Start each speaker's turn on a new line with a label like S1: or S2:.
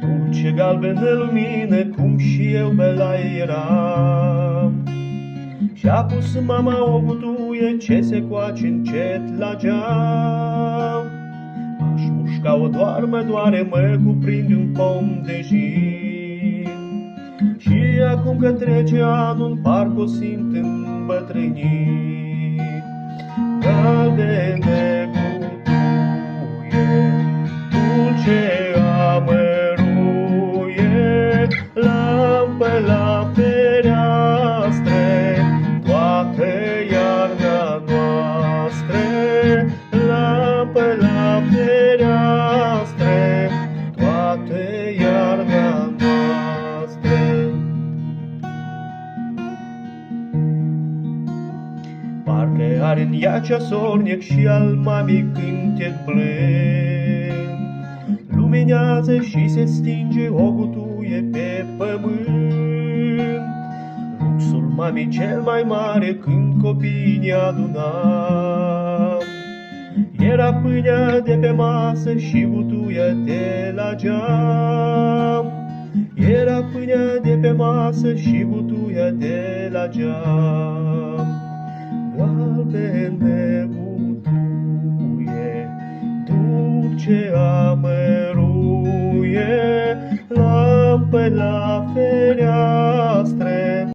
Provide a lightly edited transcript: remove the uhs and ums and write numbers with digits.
S1: Dulce galbenă lumină, cum și eu bela eram. Și-a pus mama o butuie ce se coace încet la geam. Aș mușca-o doar mă doare, mă cuprinde un pom de jin. Și acum că trece anul, parcă o simt îmbătrânit. Galbene butuie, dulce amăruie, lampă la fereastre, toată iarna noastră. Lampă la fereastre, toată iarna noastră. Parcă are în ea ceasornic și al mamei cântec blând. Luminează și se stinge o butuie pe pământ. Luxul mamei cel mai mare când copiii ne adunam. Era pâinea de pe masă și butuia de la geam. Era pâinea de pe masă și butuia de la geam. Galbene butuie, dulce amăruie, lampă la fereastre.